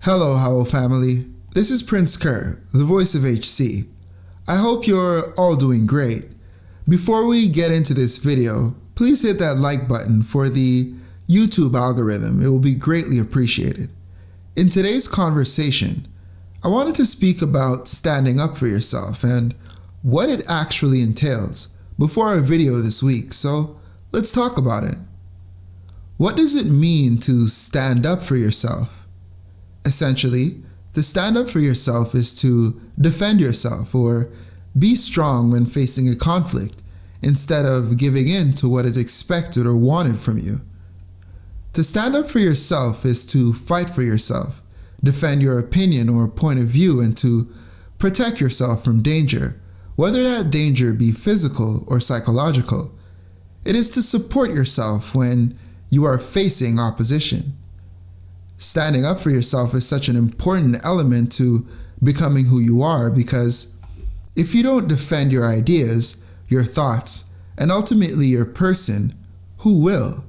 Hello, Howell family. This is Prince Kerr, the voice of HC. I hope you're all doing great. Before we get into this video, please hit that like button for the YouTube algorithm. It will be greatly appreciated. In today's conversation, I wanted to speak about standing up for yourself and what it actually entails before our video this week, so let's talk about it. What does it mean to stand up for yourself? Essentially, to stand up for yourself is to defend yourself or be strong when facing a conflict instead of giving in to what is expected or wanted from you. To stand up for yourself is to fight for yourself, defend your opinion or point of view, and to protect yourself from danger, whether that danger be physical or psychological. It is to support yourself when you are facing opposition. Standing up for yourself is such an important element to becoming who you are, because if you don't defend your ideas, your thoughts, and ultimately your person, who will?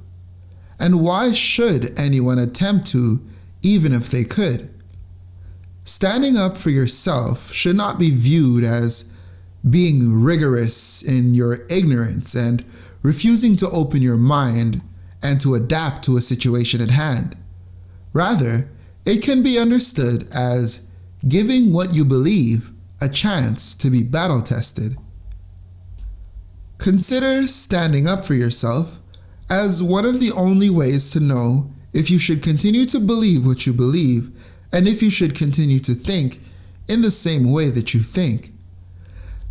And why should anyone attempt to, even if they could? Standing up for yourself should not be viewed as being rigorous in your ignorance and refusing to open your mind and to adapt to a situation at hand. Rather, it can be understood as giving what you believe a chance to be battle-tested. Consider standing up for yourself as one of the only ways to know if you should continue to believe what you believe and if you should continue to think in the same way that you think.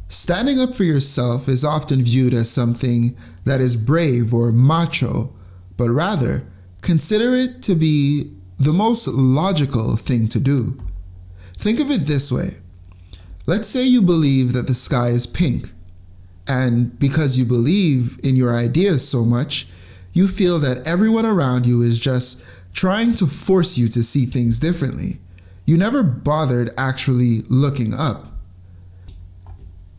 Standing up for yourself is often viewed as something that is brave or macho, but rather consider it to be the most logical thing to do. Think of it this way. Let's say you believe that the sky is pink, and because you believe in your ideas so much, you feel that everyone around you is just trying to force you to see things differently. You never bothered actually looking up.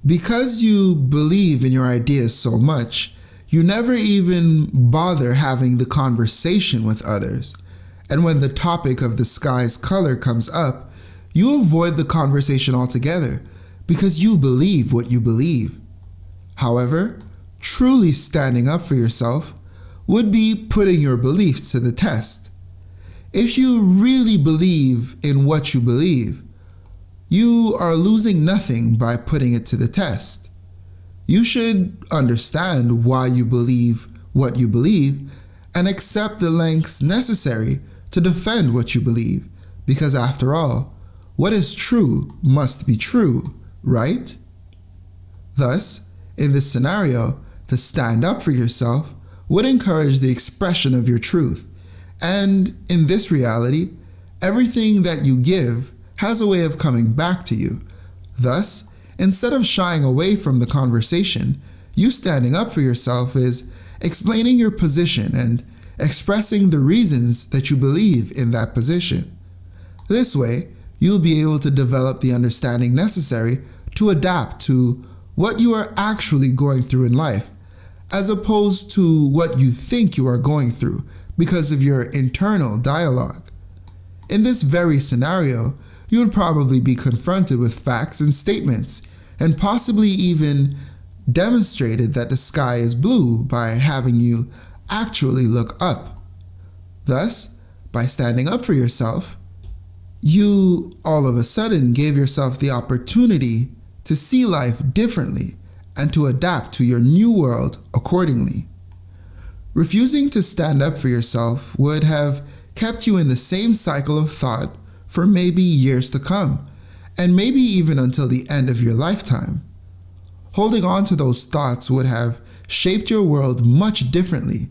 Because you believe in your ideas so much, you never even bother having the conversation with others. And when the topic of the sky's color comes up, you avoid the conversation altogether because you believe what you believe. However, truly standing up for yourself would be putting your beliefs to the test. If you really believe in what you believe, you are losing nothing by putting it to the test. You should understand why you believe what you believe and accept the lengths necessary to defend what you believe, because after all, what is true must be true, right? Thus, in this scenario, to stand up for yourself would encourage the expression of your truth. And in this reality, everything that you give has a way of coming back to you. Thus, instead of shying away from the conversation, you standing up for yourself is explaining your position and expressing the reasons that you believe in that position. This way, you'll be able to develop the understanding necessary to adapt to what you are actually going through in life, as opposed to what you think you are going through because of your internal dialogue. In this very scenario, you would probably be confronted with facts and statements, and possibly even demonstrated that the sky is blue by having you actually look up. Thus, by standing up for yourself, you all of a sudden gave yourself the opportunity to see life differently and to adapt to your new world accordingly. Refusing to stand up for yourself would have kept you in the same cycle of thought for maybe years to come, and maybe even until the end of your lifetime. Holding on to those thoughts would have shaped your world much differently,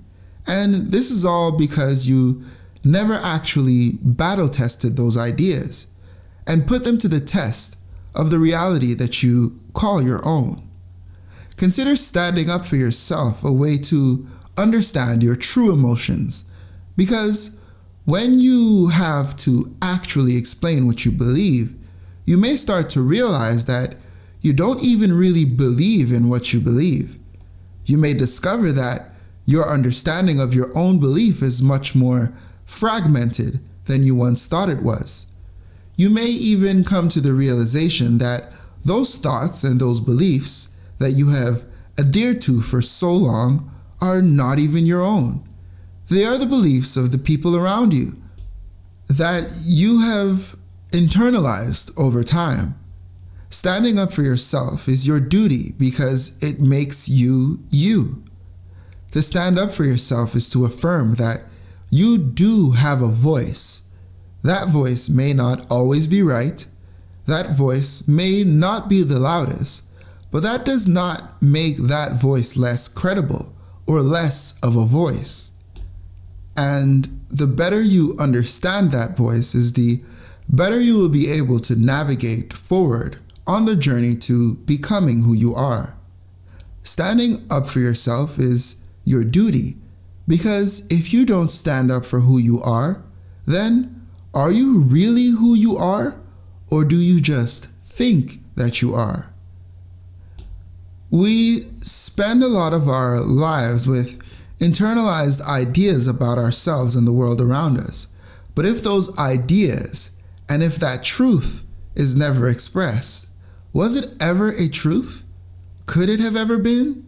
and this is all because you never actually battle-tested those ideas and put them to the test of the reality that you call your own. Consider standing up for yourself a way to understand your true emotions, because when you have to actually explain what you believe, you may start to realize that you don't even really believe in what you believe. You may discover that your understanding of your own belief is much more fragmented than you once thought it was. You may even come to the realization that those thoughts and those beliefs that you have adhered to for so long are not even your own. They are the beliefs of the people around you that you have internalized over time. Standing up for yourself is your duty because it makes you you. To stand up for yourself is to affirm that you do have a voice. That voice may not always be right. That voice may not be the loudest, but that does not make that voice less credible or less of a voice. And the better you understand that voice is the better you will be able to navigate forward on the journey to becoming who you are. Standing up for yourself is your duty, because if you don't stand up for who you are, then are you really who you are, or do you just think that you are? We spend a lot of our lives with internalized ideas about ourselves and the world around us. But if those ideas, and if that truth is never expressed, was it ever a truth? Could it have ever been?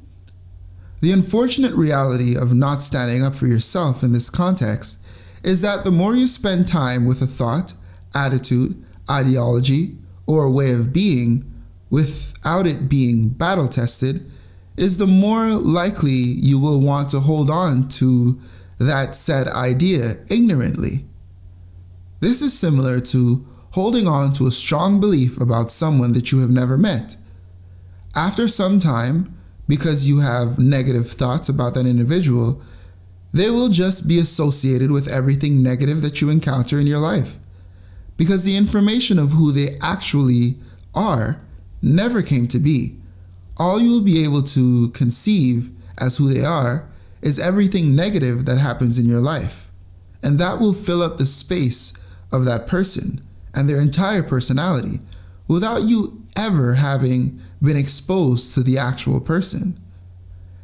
The unfortunate reality of not standing up for yourself in this context is that the more you spend time with a thought, attitude, ideology, or way of being without it being battle-tested, is the more likely you will want to hold on to that said idea ignorantly. This is similar to holding on to a strong belief about someone that you have never met. After some time, because you have negative thoughts about that individual, they will just be associated with everything negative that you encounter in your life. Because the information of who they actually are never came to be. All you will be able to conceive as who they are is everything negative that happens in your life. And that will fill up the space of that person and their entire personality without you ever having been exposed to the actual person.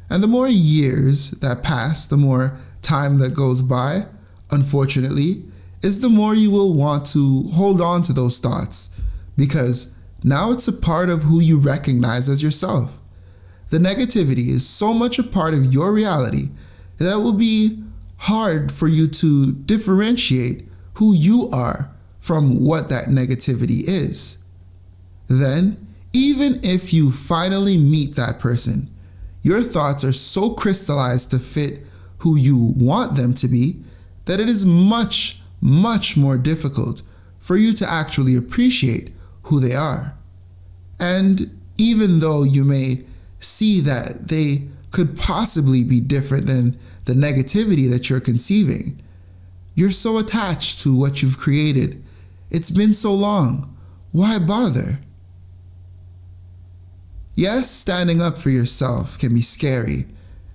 And the more years that pass, the more time that goes by, unfortunately, is the more you will want to hold on to those thoughts, because now it's a part of who you recognize as yourself. The negativity is so much a part of your reality that it will be hard for you to differentiate who you are from what that negativity is. Then, even if you finally meet that person, your thoughts are so crystallized to fit who you want them to be that it is much, much more difficult for you to actually appreciate who they are. And even though you may see that they could possibly be different than the negativity that you're conceiving, you're so attached to what you've created. It's been so long. Why bother? Yes, standing up for yourself can be scary,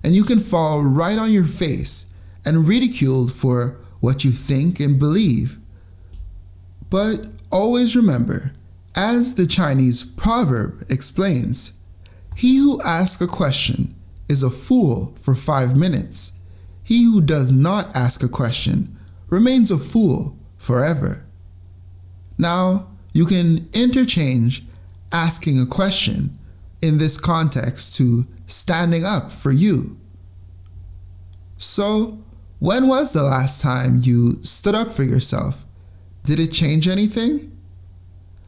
and you can fall right on your face and ridiculed for what you think and believe. But always remember, as the Chinese proverb explains, he who asks a question is a fool for 5 minutes. He who does not ask a question remains a fool forever. Now, you can interchange asking a question in this context to standing up for you. So, when was the last time you stood up for yourself? Did it change anything?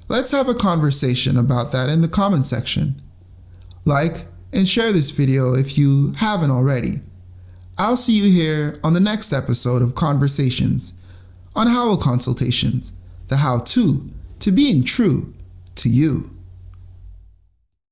Let's have a conversation about that in the comment section. Like and share this video if you haven't already. I'll see you here on the next episode of Conversations on Howell Consultations, the how-to being true to you.